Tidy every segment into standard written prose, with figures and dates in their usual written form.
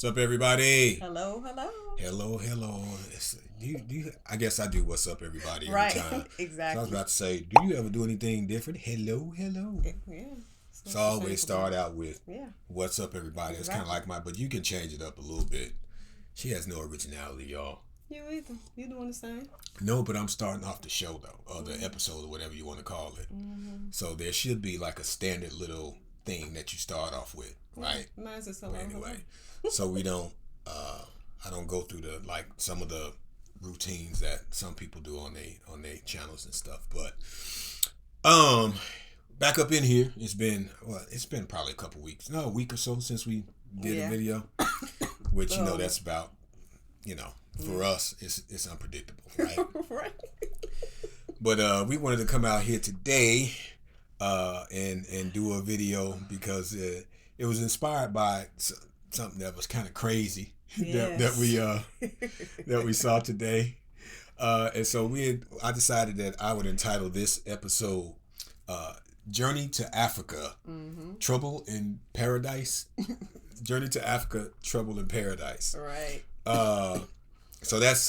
What's up, everybody? Hello, hello. Hello. I guess I do what's up, everybody, every Right, time. exactly. So I was about to say, do you ever do anything different? Hello. Yeah. So I always start out with, Yeah. what's up, everybody? It's kind of Exactly. like but you can change it up a little bit. She has no originality, y'all. You either. You doing the same? No, but I'm starting off the show, though, or the episode, or whatever you want to call it. Mm-hmm. So there should be like a standard little thing that you start off with, right? Mine's just hello. But anyway, so we don't, I don't go through some of the routines that some people do on they channels and stuff. But back up in here, it's been probably a couple weeks, no, a week or so since we did a video, which that's about, for us it's unpredictable, right? Right. But we wanted to come out here today and do a video because it was inspired by something that was kind of crazy. Yes. that we saw today, and so I decided that I would entitle this episode "Journey to Africa, Trouble in Paradise." Journey to Africa, Trouble in Paradise. Right. So that's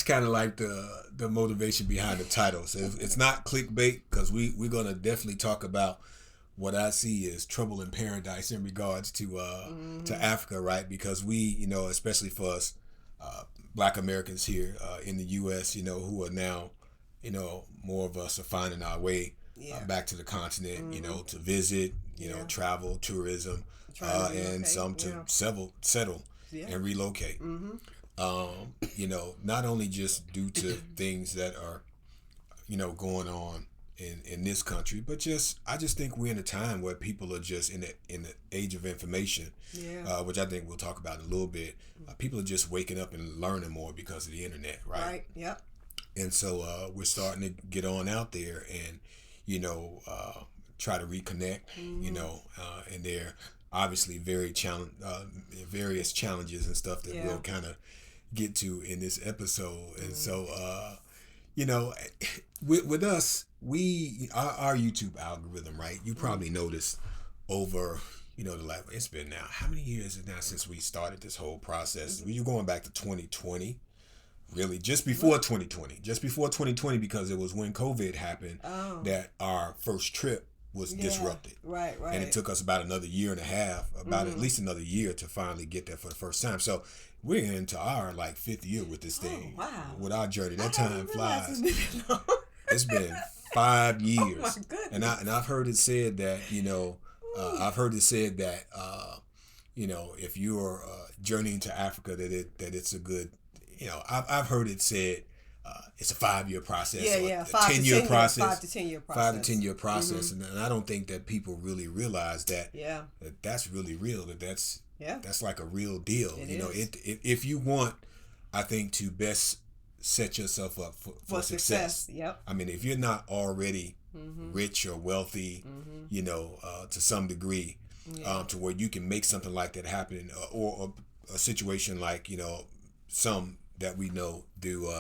kind of like the motivation behind the title. So it's not clickbait because we're gonna definitely talk about what I see is trouble in paradise in regards to Africa, right? Because we, especially for us Black Americans here in the U.S., who are now, more of us are finding our way back to the continent, to visit, travel, tourism, and some to settle and relocate. Not only just due to things that are, going on in this country, but I just think we're in a time where people are just in the age of information, which I think we'll talk about in a little bit. People are just waking up and learning more because of the internet, right? Right. Yep. And so we're starting to get on out there and, try to reconnect, and there are obviously various challenges and stuff that we'll kind of get to in this episode. And so, with us, our YouTube algorithm, right? You probably noticed over, it's been now, how many years is it now since we started this whole process? You're going back to 2020. Really, just before 2020, because it was when COVID happened that our first trip was disrupted. Right. And it took us about another year and a half, at least another year to finally get there for the first time. So we're into our fifth year with this thing. Oh, wow. With our journey. That time flies. It's been 5 years. Oh my goodness. And I've heard it said that, if you're journeying to Africa, that it's a good, I've heard it said it's a 5-year process. Yeah. 10-year process. 5 to 10 year process. 5 to 10 year process. And I don't think that people really realize that. Yeah. That's really real. That's like a real deal. It is. If you want, I think, to best set yourself up for success. Yep. I mean, if you're not already rich or wealthy, to some degree, to where you can make something like that happen, or a situation like, some that we know do,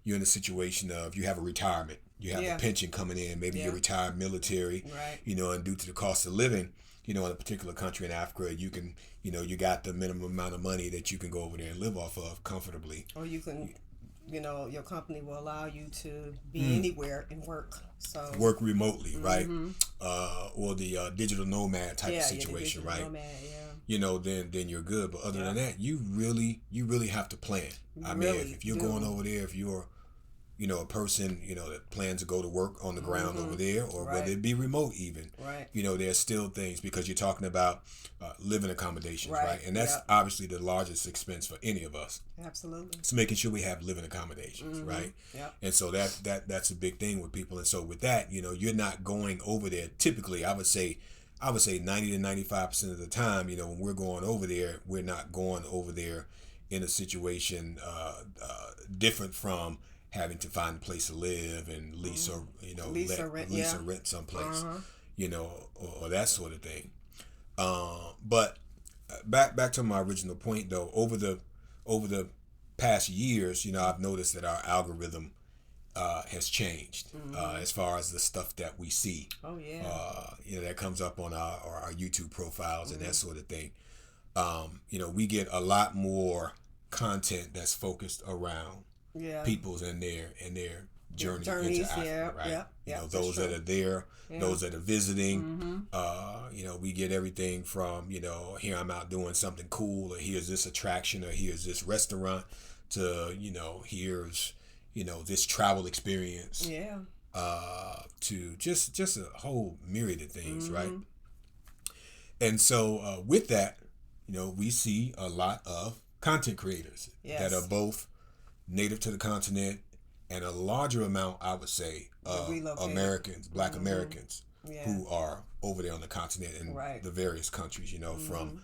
you're in a situation of you have a retirement, you have a pension coming in, maybe you're retired military, right. And due to the cost of living, in a particular country in Africa, you can, you got the minimum amount of money that you can go over there and live off of comfortably. Or you can, your company will allow you to be anywhere and work. So work remotely, right? Or the digital nomad type of situation, right? Nomad, yeah. Then you're good. But other than that, you really have to plan. I mean, if you're going over there, if you're a person, that plans to go to work on the ground over there, or whether it be remote even, right. There's still things, because you're talking about living accommodations, right? And that's obviously the largest expense for any of us. Absolutely. It's making sure we have living accommodations, right? Yeah. And so that's a big thing with people. And so with that, you're not going over there. Typically, I would say 90 to 95% of the time, when we're going over there, we're not going over there in a situation different from having to find a place to live and lease or lease or rent someplace, or that sort of thing. But back to my original point, though, over the past years, I've noticed that our algorithm has changed as far as the stuff that we see. Oh yeah. That comes up on our YouTube profiles and that sort of thing. we get a lot more content that's focused around people's and their journey journeys into Africa, right? Those that are there, those that are visiting. We get everything from here I'm out doing something cool, or here's this attraction, or here's this restaurant, to here's this travel experience. To just a whole myriad of things, right? And so with that, we see a lot of content creators that are both native to the continent, and a larger amount, I would say, of Americans, Black Americans, who are over there on the continent in the various countries, from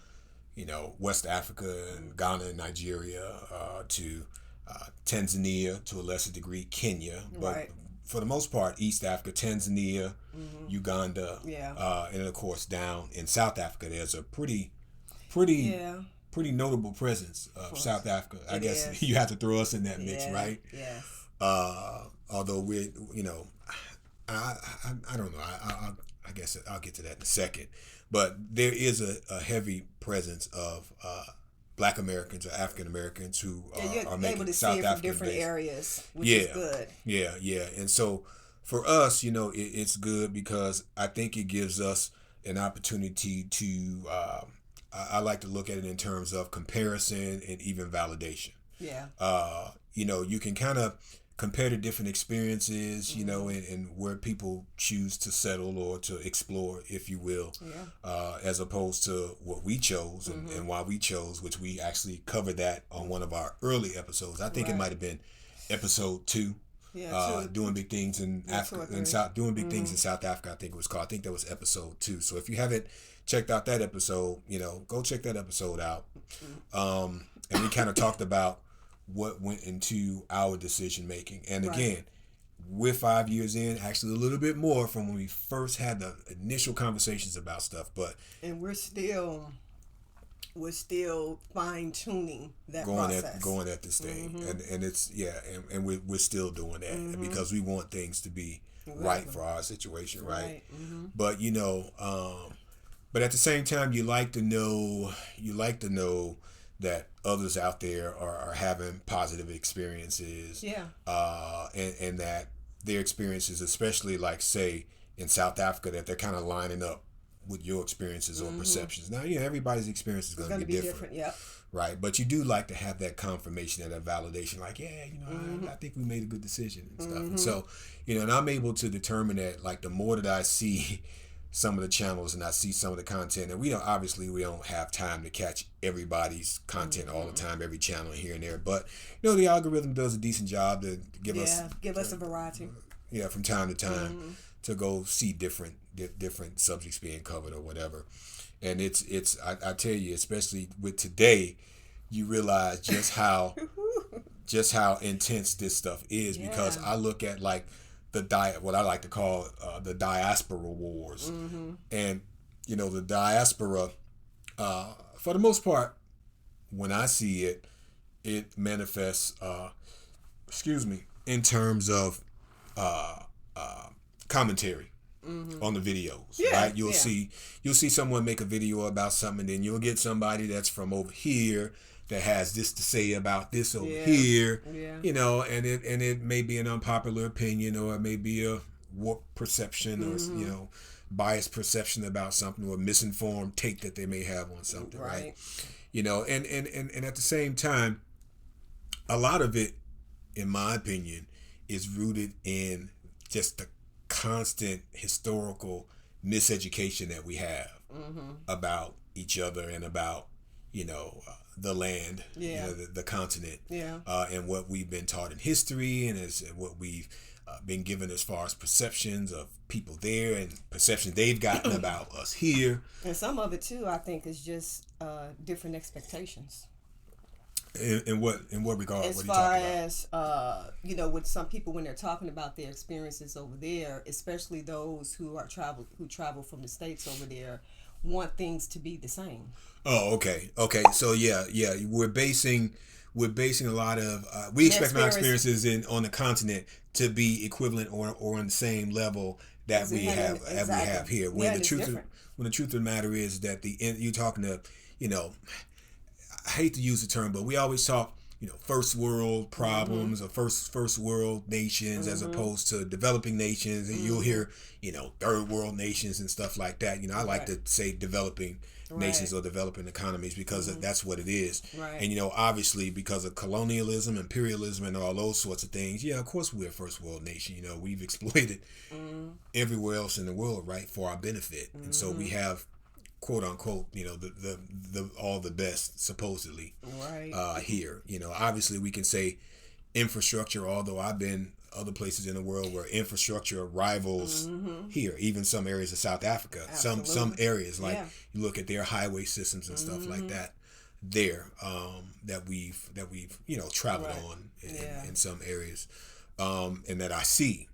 West Africa and Ghana and Nigeria, to Tanzania, to a lesser degree Kenya, but for the most part East Africa, Tanzania, Uganda, and of course down in South Africa there's a pretty notable presence of South Africa. I guess you have to throw us in that mix, right? Yes. Although we're, I don't know. I guess I'll get to that in a second. But there is a heavy presence of Black Americans or African Americans who are making able to South see it African from different based. areas, which is good. Yeah. And so for us, it's good because I think it gives us an opportunity to. I like to look at it in terms of comparison and even validation. You can kind of compare the different experiences, and where people choose to settle or to explore, if you will, as opposed to what we chose and why we chose, which we actually covered that on one of our early episodes. I think it might have been episode 2. Doing big things in Africa and doing big things in South Africa. I think it was called. I think that was episode 2. So if you haven't checked out that episode, go check that episode out. And we kind of talked about what went into our decision making. And again, we're 5 years in, actually a little bit more from when we first had the initial conversations about stuff. And we're still fine tuning that process. Going at this thing, and it's and we're still doing that because we want things to be right for our situation, right? But but at the same time, you like to know that others out there are having positive experiences, and that their experiences, especially like say in South Africa, that they're kind of lining up with your experiences or perceptions. Now, everybody's experience is going to be different. Right? But you do like to have that confirmation and that validation, like, I think we made a good decision and stuff. And so, and I'm able to determine that, like, the more that I see some of the channels and I see some of the content, and we don't have time to catch everybody's content all the time, every channel here and there. But, the algorithm does a decent job to give us a variety. From time to time to go see different subjects being covered or whatever. And I tell you, especially with today, you realize just how intense this stuff is, because I look at like what I like to call the Diaspora Wars. And the diaspora, for the most part, when I see it, it manifests in terms of commentary on the videos, right? You'll see someone make a video about something, and then you'll get somebody that's from over here that has this to say about this over here, and it may be an unpopular opinion, or it may be a warped perception, or biased perception about something, or a misinformed take that they may have on something, right? And at the same time, a lot of it, in my opinion, is rooted in just the constant historical miseducation that we have about each other and about the land, the continent, and what we've been taught in history, and what we've been given as far as perceptions of people there and perceptions they've gotten about us here. And some of it too, I think, is just different expectations. In what regard? As far as with some people, when they're talking about their experiences over there, especially those who travel from the States over there, want things to be the same. Oh, okay. So we're basing a lot of we expect our experiences on the continent to be equivalent or on the same level that we have here. When the truth of the matter is that you're talking to you know, I hate to use the term, but we always talk, first world problems or first world nations as opposed to developing nations, and you'll hear, third world nations and stuff like that. I like to say developing nations or developing economies because that's what it is. Right. And obviously because of colonialism, imperialism, and all those sorts of things, of course we're a first world nation. We've exploited everywhere else in the world, right, for our benefit, and so we have, quote unquote, the all the best supposedly here. Obviously we can say infrastructure, although I've been other places in the world where infrastructure rivals here, even some areas of South Africa. Absolutely. Some areas, like you look at their highway systems and stuff like that there, that we've traveled on in some areas, and that I see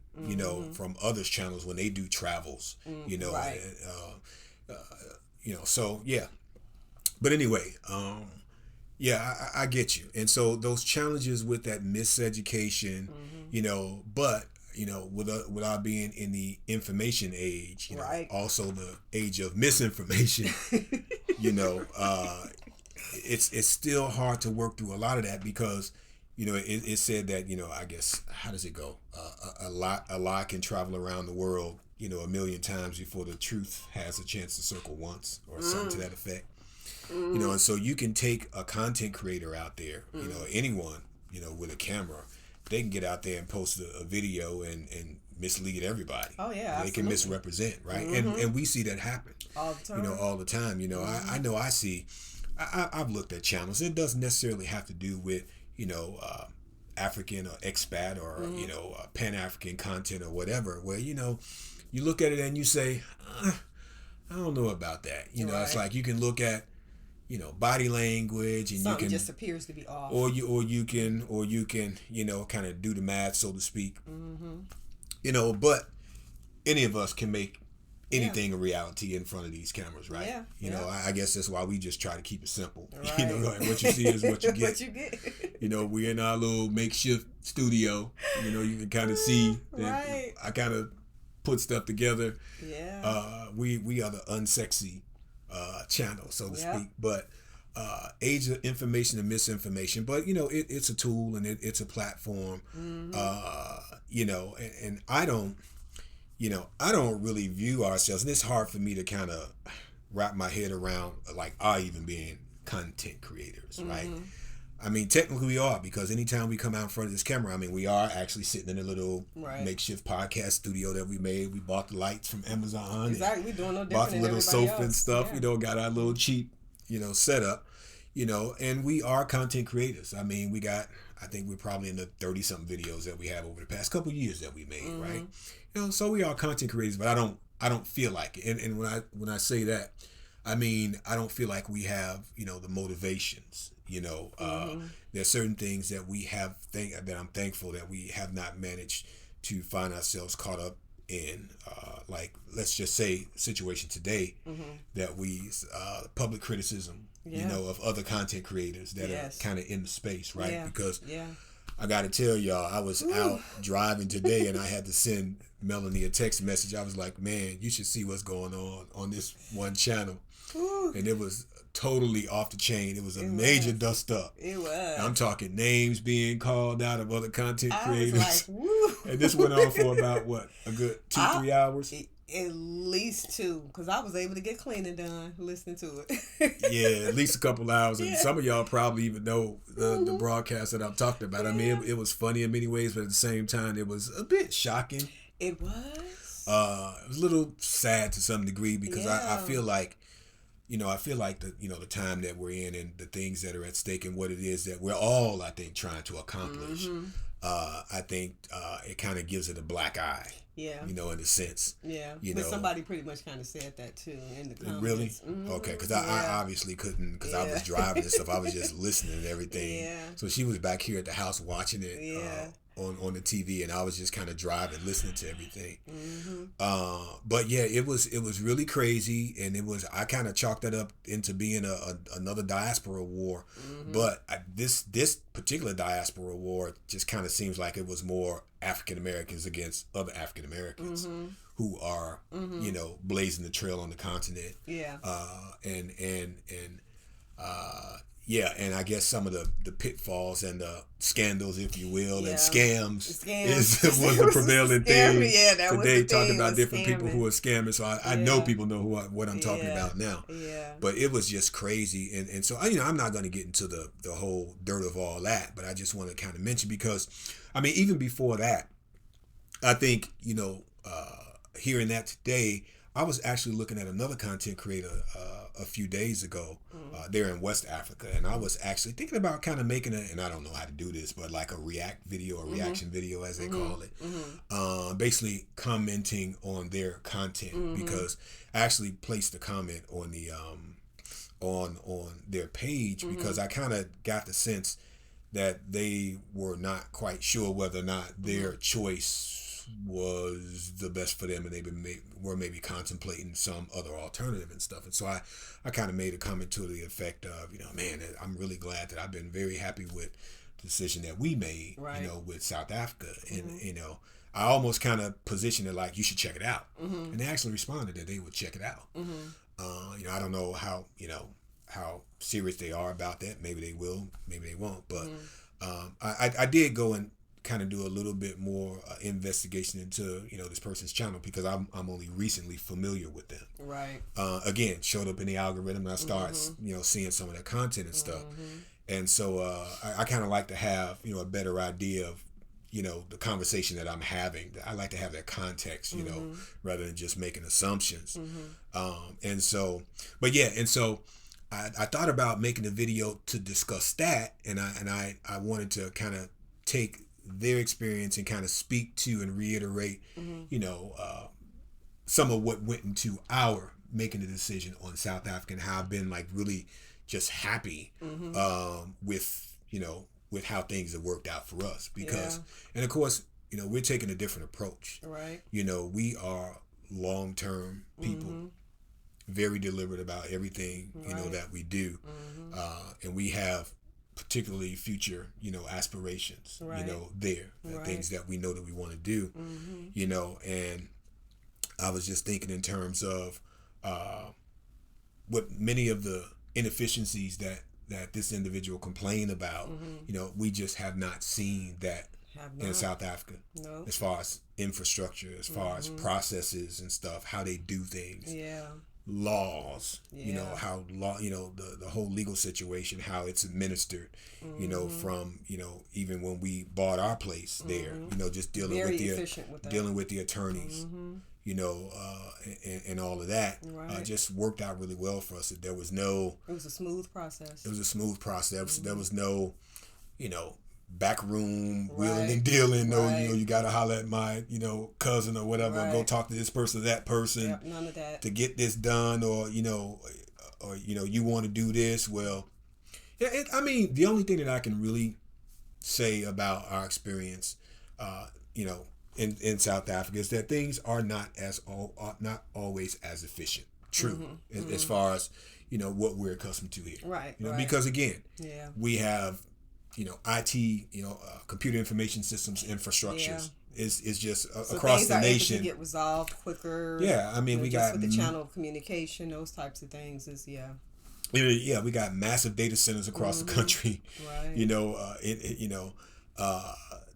from others' channels when they do travels, so yeah. But anyway, I get you. And so those challenges with that miseducation, but without being in the information age, also the age of misinformation, it's still hard to work through a lot of that because it said that I guess, how does it go? A lie can travel around the world, a million times before the truth has a chance to circle once, or something to that effect. And so you can take a content creator out there, anyone, with a camera, they can get out there and post a video and mislead everybody. Oh yeah, they can misrepresent, right? And we see that happen all the time. All the time. I know I've looked at channels. It doesn't necessarily have to do with African or expat or Pan-African content or whatever, where you look at it and you say, I don't know about that. It's like you can look at body language, and something you can just appears to be off, or you can kind of do the math, so to speak. But any of us can make anything a reality in front of these cameras, right? I guess that's why we just try to keep it simple. Right. Like what you see is what you get. What you get. We're in our little makeshift studio. You can kind of see that I kind of put stuff together. We are the unsexy channel, so to speak, but age of information and misinformation, but it's a tool and it's a platform, and I don't really view ourselves, and it's hard for me to kind of wrap my head around like even being content creators, right? I mean, technically we are, because anytime we come out in front of this camera, I mean, we are actually sitting in a little makeshift podcast studio that we made. We bought the lights from Amazon. Exactly. We're doing no different bought the little sofa else. and stuff. Got our little cheap, setup, and we are content creators. I mean, I think we're probably in the 30-something videos that we have over the past couple of years that we made, right? So we are content creators, but I don't feel like it. And when I say that, I mean, I don't feel like we have, the motivations. There's certain things that we have that I'm thankful that we have not managed to find ourselves caught up in. Like, let's just say situation today that we public criticism, of other content creators that are kind of in the space, right? Because I got to tell y'all, I was out driving today and I had to send Melanie a text message. I was like, man, you should see what's going on this one channel. And it was totally off the chain. It was a major dust up. It was. I'm talking names being called out of other content creators. Was like, woo. And this went on for about, what, a good 2-3 hours? At least 2, because I was able to get cleaning done listening to it. Yeah, at least a couple hours. And some of y'all probably even know the broadcast that I'm talking about. I mean, it was funny in many ways, but at the same time, it was a bit shocking. It was. It was a little sad to some degree, because I feel like, the time that we're in and the things that are at stake and what it is that we're all, I think, trying to accomplish. I think it kind of gives it a black eye. Yeah. In a sense. Yeah. But somebody pretty much kind of said that too in the comments. Really? Okay, because I obviously couldn't, because I was driving and stuff. I was just listening and everything. Yeah. So she was back here at the house watching it on the TV, and I was just kind of driving, listening to everything. But yeah, it was really crazy, and I kind of chalked that up into being another diaspora war. But this particular diaspora war just kind of seems like it was more African Americans against other African Americans who are blazing the trail on the continent. Yeah. And Yeah, and I guess some of the pitfalls and the scandals, if you will, Yeah. and scams, Scams. was the prevailing theme Yeah, that was today, the talking thing, about was different people scamming. who are scamming. So I know people know what I'm talking about now. Yeah. But it was just crazy. And so, I'm not going to get into the whole dirt of all that, but I just want to kind of mention because, I mean, even before that, I think, hearing that today, I was actually looking at another content creator a few days ago there in West Africa, and I was actually thinking about kind of making and I don't know how to do this, but like a react video or reaction video as they call it, basically commenting on their content because I actually placed a comment on the on their page because I kind of got the sense that they were not quite sure whether or not their choice was the best for them, and they were maybe contemplating some other alternative and stuff. And so I kind of made a comment to the effect of, man, I'm really glad that I've been very happy with the decision that we made, with South Africa. And, I almost kind of positioned it like, you should check it out. And they actually responded that they would check it out. I don't know how serious they are about that. Maybe they will, maybe they won't. But I did go and kind of do a little bit more investigation into this person's channel because I'm only recently familiar with them. Right. Again, showed up in the algorithm and I start seeing some of their content and stuff. And so I kind of like to have a better idea of the conversation that I'm having. I like to have that context, rather than just making assumptions. And so I thought about making a video to discuss that, and I wanted to kind of take their experience and kind of speak to and reiterate, some of what went into our making the decision on South Africa and how I've been like really just happy with how things have worked out for us because, and of course, we're taking a different approach. Right. We are long-term people, very deliberate about everything, that we do. And we have particularly future, aspirations, things that we know that we want to do, and I was just thinking in terms of what many of the inefficiencies that this individual complained about, we just have not seen that in South Africa. No. As far as infrastructure, as far as processes and stuff, how they do things. Yeah. Laws, how law, the whole legal situation, how it's administered, from, even when we bought our place there, just dealing with the attorneys, and all of that, just worked out really well for us. There was no. It was a smooth process. It was a smooth process. There was no, back room wheeling and dealing. No, you got to holler at my, cousin or whatever, and go talk to this person or that person. Yep, none of that. To get this done, or you want to do this. Well, yeah. The only thing that I can really say about our experience, in South Africa is that things are not always as efficient. True, as far as what we're accustomed to here. Right. Because again, we have. IT, computer information systems, infrastructures is just across the nation. Able to get resolved quicker. Yeah, we got with the channel of communication, those types of things is we got massive data centers across the country. Right.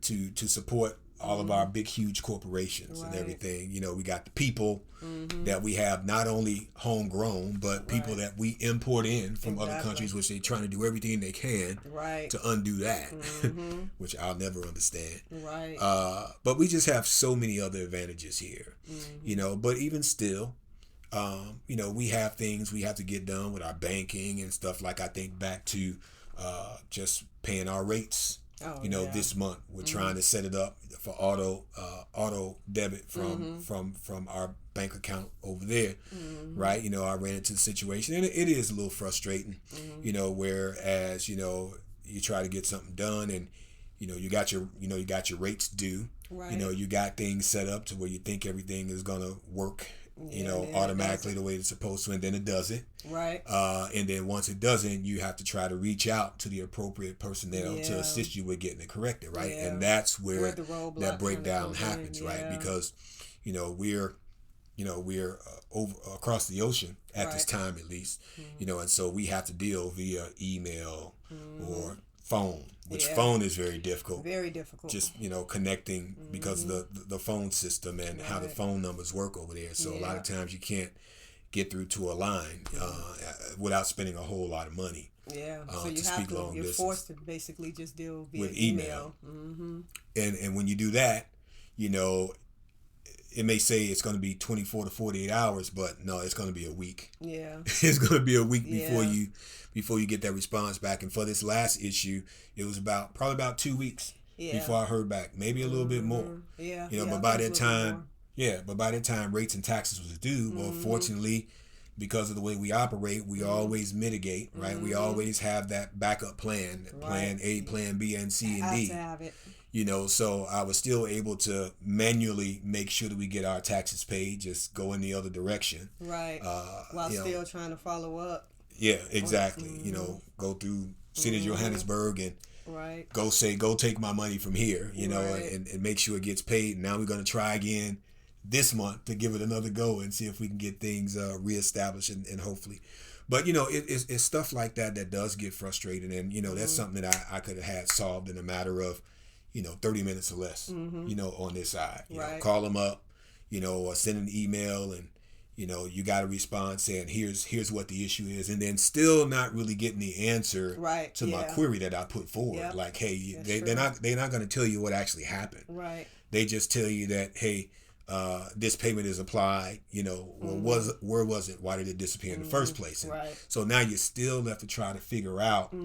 To support all of our big, huge corporations and everything. We got the people that we have not only homegrown, but people that we import in from other countries, which they're trying to do everything they can to undo that, which I'll never understand. Right. But we just have so many other advantages here, but even still, we have things we have to get done with our banking and stuff. Like I think back to just paying our rates. This month we're trying to set it up for auto debit from our bank account over there, right? I ran into the situation, and it is a little frustrating, whereas you try to get something done, and you got your rates due, you got things set up to where you think everything is gonna work. Automatically the way it's supposed to, and then it doesn't. Right. And then once it doesn't, you have to try to reach out to the appropriate personnel to assist you with getting it corrected, right? And that's where that breakdown happens, right? Because, we're we're over across the ocean at this Right. time at least, and so we have to deal via email or phone, which Yeah. phone is very difficult. Very difficult. Just connecting because of the phone system and how the Right. phone numbers work over there. So a lot Yeah. of times you can't get through to a line without spending a whole lot of money. Yeah. So to you speak have to. long You're distance. forced to basically just deal via With email. Mm-hmm. And when you do that, you know, it may say it's going to be 24 to 48 hours, but no, it's going to be a week. Yeah. It's going to be a week before Yeah. you get that response back. And for this last issue, it was probably about 2 weeks Yeah. before I heard back, maybe a little bit more. Yeah. You know, Yeah, but I by think that it's a little bit time, more. but by that time rates and taxes was due. Well, fortunately, because of the way we operate, we always mitigate, right? We always have that backup plan, plan A, plan B, and C, and Have D. to have it. You know, so I was still able to manually make sure that we get our taxes paid, just go in the other direction. Right. While you know, still trying to follow up. Yeah, exactly. You know, go through city of Johannesburg and Right. go take my money from here, Right. and make sure it gets paid. And now we're going to try again this month to give it another go and see if we can get things reestablished and hopefully. But, it's stuff like that does get frustrating. And, that's something that I could have had solved in a matter of, 30 minutes or less, on this side. Right. Call them up, or send an email and, you got a response saying here's what the issue is, and then still not really getting the answer Right. to my Yeah. query that I put forward. Yep. Like, hey, That's they're true. not going to tell you what actually happened. Right. They just tell you that, hey, this payment is applied. Well, where was it? Why did it disappear in the first place? And Right. so now you're still left to try to figure out,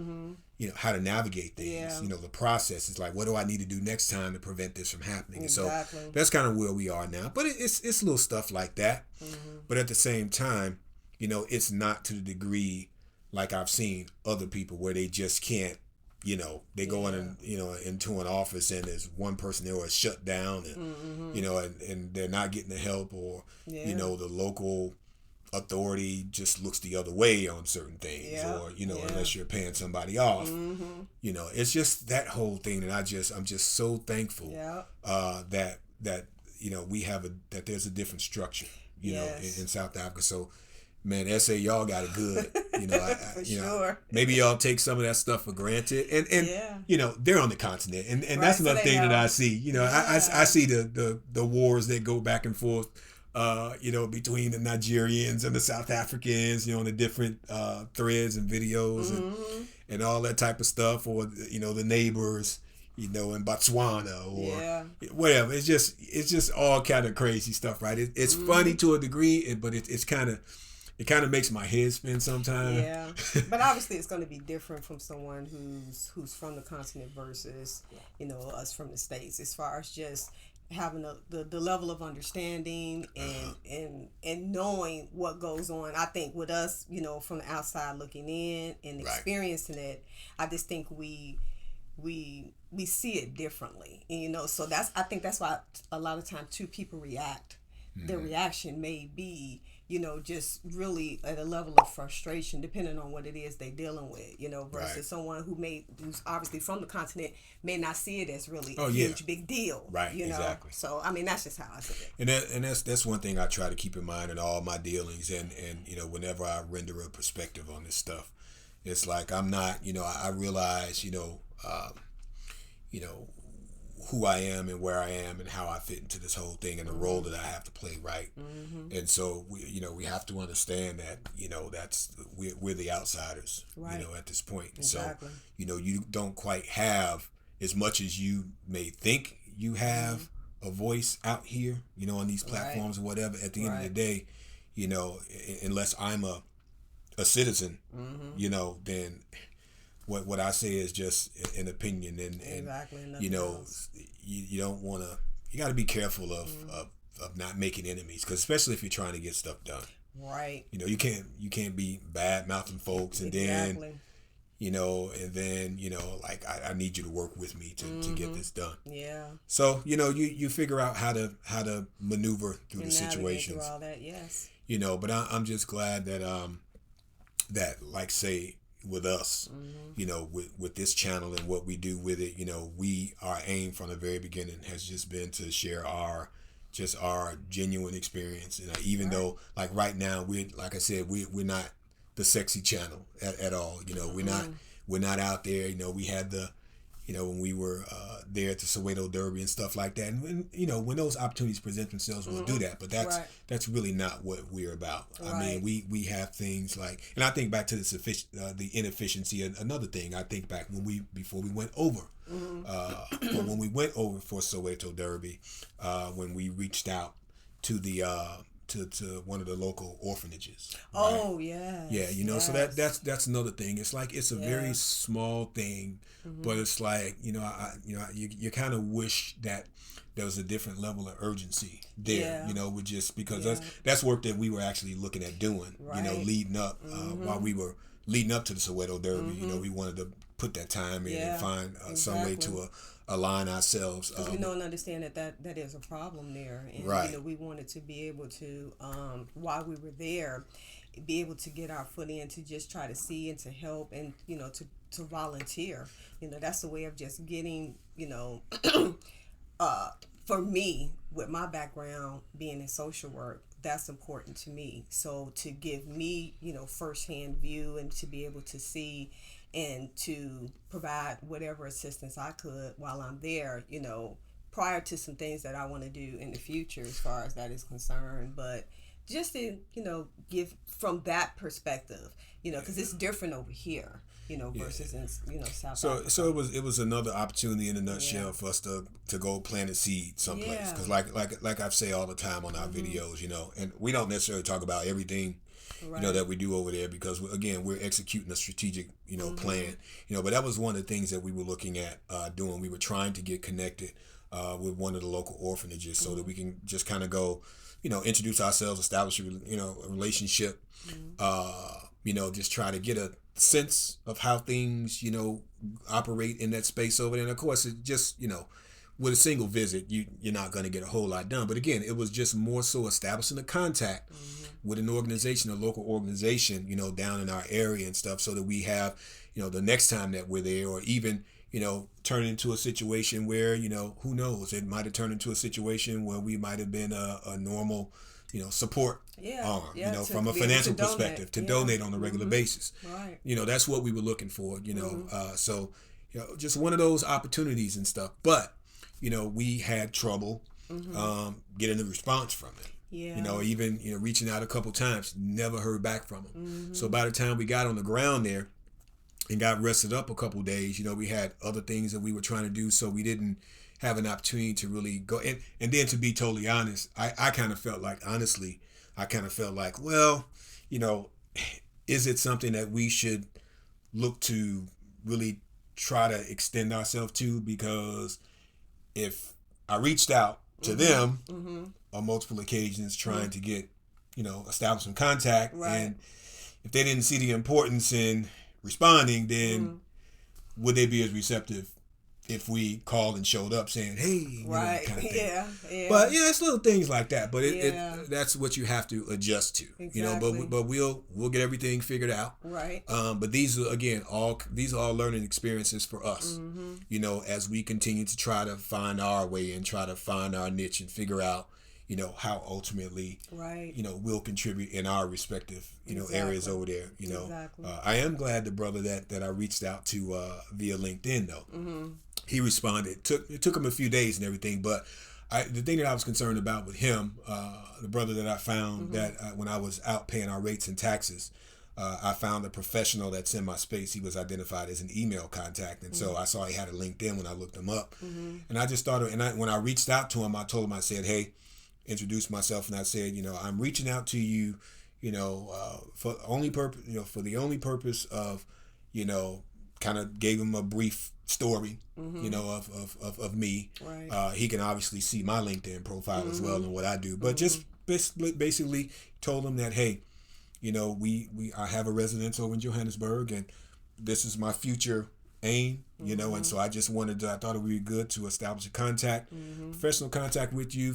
how to navigate things. Yeah. The process is like, what do I need to do next time to prevent this from happening? Exactly. And so that's kind of where we are now. But it's little stuff like that. But at the same time, it's not to the degree like I've seen other people where they just can't. They go in and into an office and there's one person there or it's shut down and and they're not getting the help or the local authority just looks the other way on certain things or unless you're paying somebody off. It's just that whole thing and I'm just so thankful that we have that there's a different structure in South Africa. So man, SA, y'all got it good. For sure. Maybe y'all take some of that stuff for granted, and they're on the continent, and Right, that's so another they thing that know. I see. I see the wars that go back and forth, between the Nigerians and the South Africans, on the different threads and videos and all that type of stuff, or the neighbors. In Botswana or whatever. It's just all kind of crazy stuff, right? It's funny to a degree, but it kind of makes my head spin sometimes. Yeah, but obviously it's going to be different from someone who's from the continent versus us from the States, as far as just having the level of understanding and knowing what goes on. I think with us, from the outside looking in and experiencing it, I just think we see it differently, so I think that's why a lot of times two people react. Their reaction may be just really at a level of frustration depending on what it is they're dealing with, versus someone who's obviously from the continent may not see it as really a huge big deal, right? Exactly. So I mean, that's just how I see it. And that's one thing I try to keep in mind in all my dealings and whenever I render a perspective on this stuff, it's like I'm not I realize who I am and where I am and how I fit into this whole thing and the role that I have to play, right? And so we have to understand that we're the outsiders, right. At this point. Exactly. So you don't quite have as much as you may think you have a voice out here, on these platforms or whatever. At the end of the day, unless I'm a citizen, then what I say is just an opinion, and exactly. You don't want to. You got to be careful of not making enemies, because especially if you're trying to get stuff done. Right. You can't be bad mouthing folks, and then like I need you to work with me to get this done. Yeah. So you figure out how to maneuver through the situations. Through all that, yes. But I'm just glad that like say. With us, with this channel and what we do with it, our aim from the very beginning has just been to share our just our genuine experience. And even though, like right now, like I said, we're not the sexy channel at all. You know, we're not out there. You know, we had the, you know, when we were there at the Soweto Derby and stuff like that. And when, you know, when those opportunities present themselves, we'll do that. But that's really not what we're about. I mean, we have things like, and I think back to the inefficiency. Another thing I think back before we went over. When we went over for Soweto Derby, when we reached out to the to one of the local orphanages. Right? Oh yeah. Yeah, you know, so that's another thing. It's like it's a very small thing, but it's like, you know, you kind of wish that there was a different level of urgency there. You know, with just because that's work that we were actually looking at doing. You know, leading up while we were leading up to the Soweto Derby. You know, we wanted to put that time in and find some way to align ourselves. Because we know and understand that is a problem there. And, you know, we wanted to be able to, while we were there, be able to get our foot in to just try to see and to help and, you know, to volunteer. You know, that's the way of just getting, you know, for me, with my background being in social work, that's important to me. So to give me, you know, firsthand view and to be able to see and to provide whatever assistance I could while I'm there, you know, prior to some things that I want to do in the future as far as that is concerned. But just to, you know, give from that perspective, you know, because it's different over here, you know, versus in, you know, South Africa. So it was another opportunity in a nutshell for us to go plant a seed someplace. Because like I say all the time on our videos, you know, and we don't necessarily talk about everything you know, that we do over there because, again, we're executing a strategic, you know, plan. You know, but that was one of the things that we were looking at doing. We were trying to get connected with one of the local orphanages so that we can just kind of go, you know, introduce ourselves, establish, you know, a relationship, you know, just try to get a sense of how things, you know, operate in that space over there. And, of course, it just, you know, with a single visit, you're not going to get a whole lot done. But, again, it was just more so establishing a contact with an organization, a local organization, you know, down in our area and stuff so that we have, you know, the next time that we're there or even, you know, turn into a situation where, you know, who knows, it might have turned into a situation where we might have been a normal, you know, support arm, you know, from a financial perspective to donate on a regular basis. Right. You know, that's what we were looking for, you know. So, you know, just one of those opportunities and stuff. But, you know, we had trouble getting a response from it. Yeah. You know, even, you know, reaching out a couple times, never heard back from them. So by the time we got on the ground there and got rested up a couple days, you know, we had other things that we were trying to do, so we didn't have an opportunity to really go. And then to be totally honest, I kind of felt like, honestly, well, you know, is it something that we should look to really try to extend ourselves to? Because if I reached out to them on multiple occasions trying to get, you know, establish some contact, and if they didn't see the importance in responding, then would they be as receptive if we called and showed up saying, hey, you know, kind of thing. Yeah. But yeah, it's little things like that. But it that's what you have to adjust to. Exactly. You know, but we'll get everything figured out. Right. But these are all learning experiences for us. You know, as we continue to try to find our way and try to find our niche and figure out, you know, how ultimately, you know, we'll contribute in our respective, you know, areas over there. You know, I am glad the brother that I reached out to via LinkedIn though. He responded. It took him a few days and everything, but the thing that I was concerned about with him, the brother that I found that when I was out paying our rates and taxes, I found a professional that's in my space. He was identified as an email contact, and so I saw he had a LinkedIn when I looked him up, and I just started. And when I reached out to him, I told him, I said, hey, introduced myself, and I said, you know, I'm reaching out to you, you know, for the only purpose of, you know, kind of gave him a brief story, you know, of me. Right. He can obviously see my LinkedIn profile as well and what I do, but just basically told him that, hey, you know, I have a residence over in Johannesburg, and this is my future aim, you know, and so I just I thought it would be good to establish a contact, professional contact with you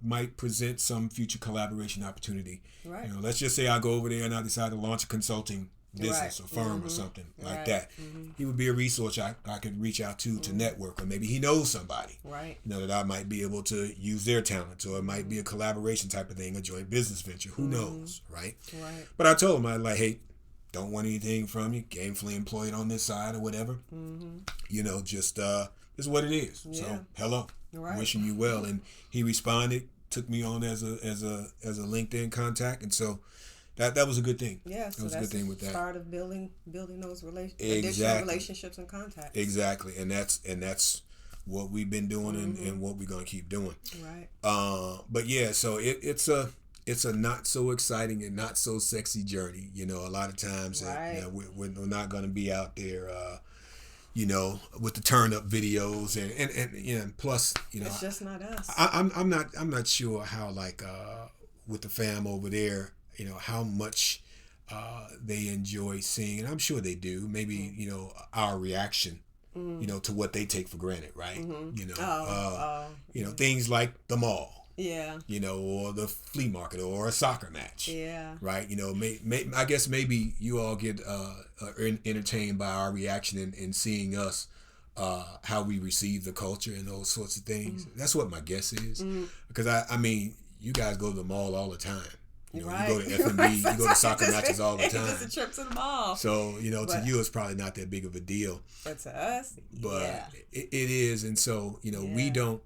might present some future collaboration opportunity. Right. You know, let's just say I go over there and I decide to launch a consulting business or firm or something like that. He would be a resource I could reach out to network, or maybe he knows somebody, that I might be able to use their talents, or it might be a collaboration type of thing, a joint business venture. Who knows, right? But I told him, I like, hey, don't want anything from you, gainfully employed on this side or whatever. Just this is what it is. So hello, wishing you well. And he responded, took me on as a LinkedIn contact, and so that was a good thing. Yeah, so that's a good thing with that. Start of building those additional relationships and contacts. Exactly, and that's what we've been doing and what we're gonna keep doing. Right. But yeah, so it's a not so exciting and not so sexy journey. A lot of times we're not gonna be out there. With the turn up videos and plus, it's just not us. I'm not sure how with the fam over there, how much they enjoy seeing, and I'm sure they do. Maybe our reaction, to what they take for granted, right? Things like the mall. Yeah. Or the flea market or a soccer match. Yeah. Right. I guess maybe you all get entertained by our reaction in seeing us, how we receive the culture and those sorts of things. That's what my guess is. Because I mean, you guys go to the mall all the time. You go to F&B, you go to soccer matches all the time. Just a trip to the mall. So, to you, it's probably not that big of a deal. But to us, it is. And so, we don't,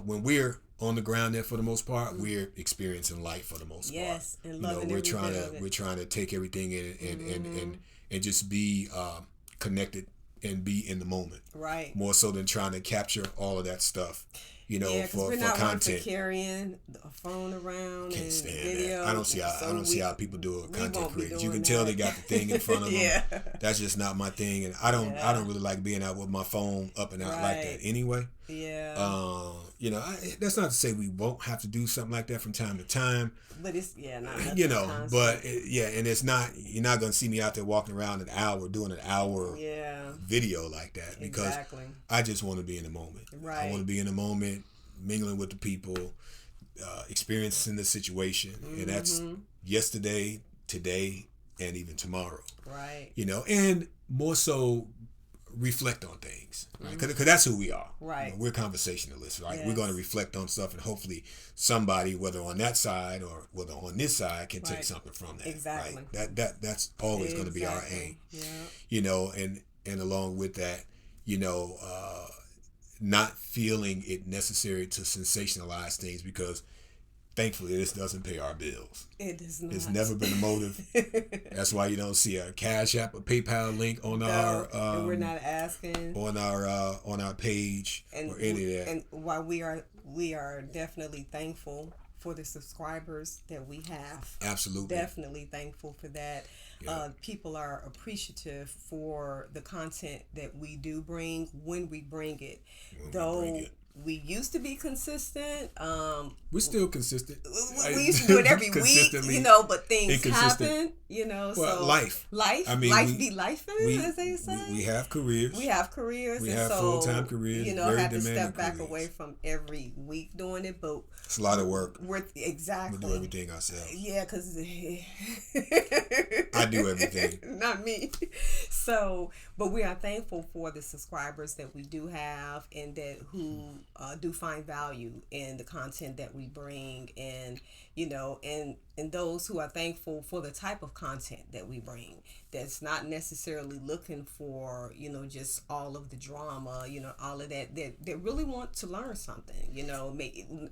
when we're on the ground there for the most part, we're experiencing life for the most part. Yes, and loving we're trying to take everything in and just be connected and be in the moment. Right. More so than trying to capture all of that stuff. For content. One for carrying a phone around and video. I don't see how people do it. Content creators. You can tell they got the thing in front of them. That's just not my thing, and I don't really like being out with my phone up and out like that anyway. Yeah. That's not to say we won't have to do something like that from time to time. But it's not. But and it's not. You're not gonna see me out there walking around doing an hour video like that because I just want to be in the moment. Right. I want to be in the moment, mingling with the people, experiencing the situation, and that's yesterday, today, and even tomorrow. Right. And more so reflect on things, right? Because that's who we are. Right. We're conversationalists, right? Yes. We're going to reflect on stuff, and hopefully somebody, whether on that side or whether on this side, can take something from that. Exactly. Right? That's always going to be our aim. Yeah. And along with that, not feeling it necessary to sensationalize things because thankfully this doesn't pay our bills. It does not. It's never been a motive. That's why you don't see a Cash App or PayPal link on our and we're not asking on our page or any of that. And while we are definitely thankful for the subscribers that we have. Absolutely. Definitely thankful for that. Yeah. People are appreciative for the content that we do bring when we bring it. We used to be consistent. We're still consistent. We used to do it every week, but things happen, Well, so life. I mean, life be lifing, as they say. We have careers. We have full-time careers. Have to step back away from every week doing it, but it's a lot of work. Exactly. We do everything ourselves. Yeah, because I do everything. Not me. So, but we are thankful for the subscribers that we do have and that who do find value in the content that we bring, and and those who are thankful for the type of content that we bring that's not necessarily looking for just all of the drama, all of that really want to learn something,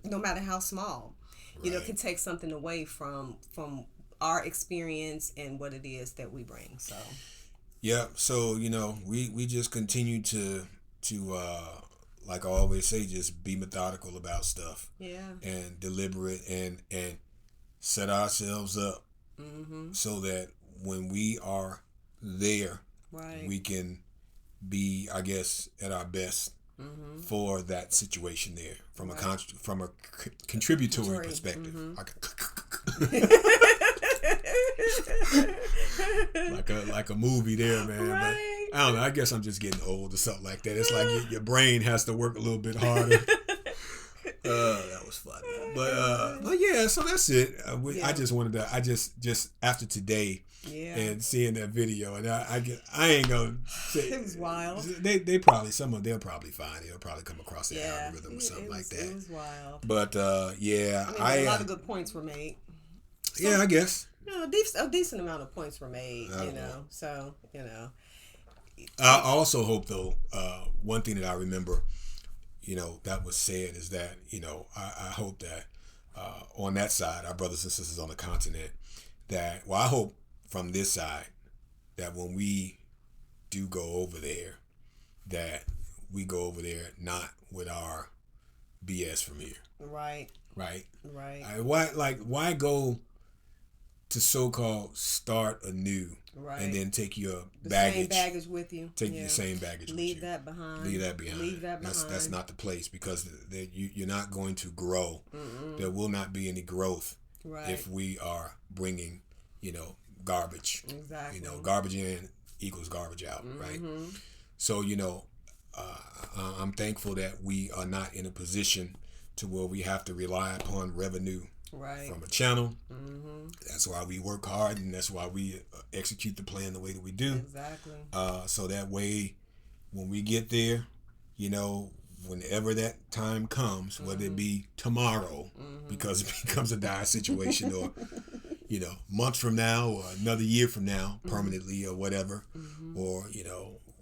no matter how small, can take something away from our experience and what it is that we bring. So yeah, so we just continue to like I always say, just be methodical about stuff. Yeah. And deliberate and set ourselves up so that when we are there, we can be, I guess, at our best for that situation there from a contributory perspective. like a movie there, man. Right. But I don't know. I guess I'm just getting old or something like that. It's like your brain has to work a little bit harder. That was funny. But yeah, so that's it. I just wanted to. I just after today. Yeah. And seeing that video, and I ain't gonna say it was wild. They probably they'll probably find it. They'll probably come across the algorithm or something like that. It was wild. But yeah, a lot of good points were made. So, yeah, I guess. A decent amount of points were made. So I also hope though, one thing that I remember, that was said is that I hope that on that side, our brothers and sisters on the continent, that I hope. From this side, that when we do go over there, that we go over there not with our BS from here. Right. Why go to so-called start anew, and then take your same baggage with you? Take your same baggage. Leave that behind. That's not the place, because you're not going to grow. Mm-mm. There will not be any growth if we are bringing, garbage. Exactly. Garbage in equals garbage out, right? So, I'm thankful that we are not in a position to where we have to rely upon revenue from a channel. That's why we work hard, and that's why we execute the plan the way that we do. Exactly. So that way, when we get there, whenever that time comes, whether it be tomorrow, because it becomes a dire situation, or months from now, or another year from now, permanently, or whatever, or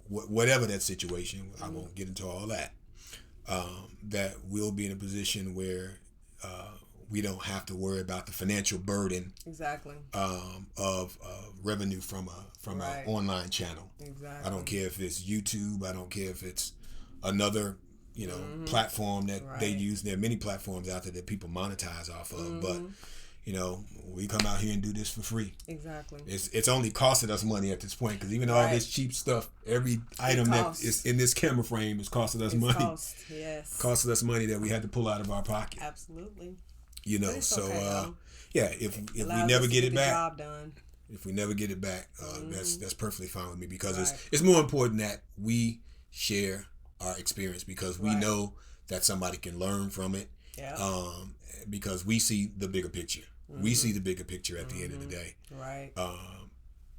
whatever that situation, I won't get into all that. That we'll be in a position where we don't have to worry about the financial burden of revenue from an online channel. Exactly. I don't care if it's YouTube. I don't care if it's another platform that they use. There are many platforms out there that people monetize off of, but we come out here and do this for free. Exactly. It's only costing us money at this point, because even all this cheap stuff, every item that is in this camera frame is costing us money. Costing us money that we had to pull out of our pocket. Absolutely. So if we never get it back, that's perfectly fine with me, because it's more important that we share our experience, because we know that somebody can learn from it. Because we see the bigger picture. We see the bigger picture at the end of the day. Right.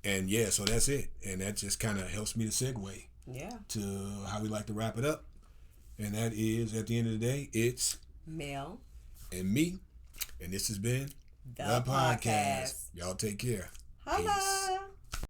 And so that's it. And that just kind of helps me to segue to how we like to wrap it up. And that is, at the end of the day, it's Mel and me. And this has been The Podcast. Y'all take care. Peace.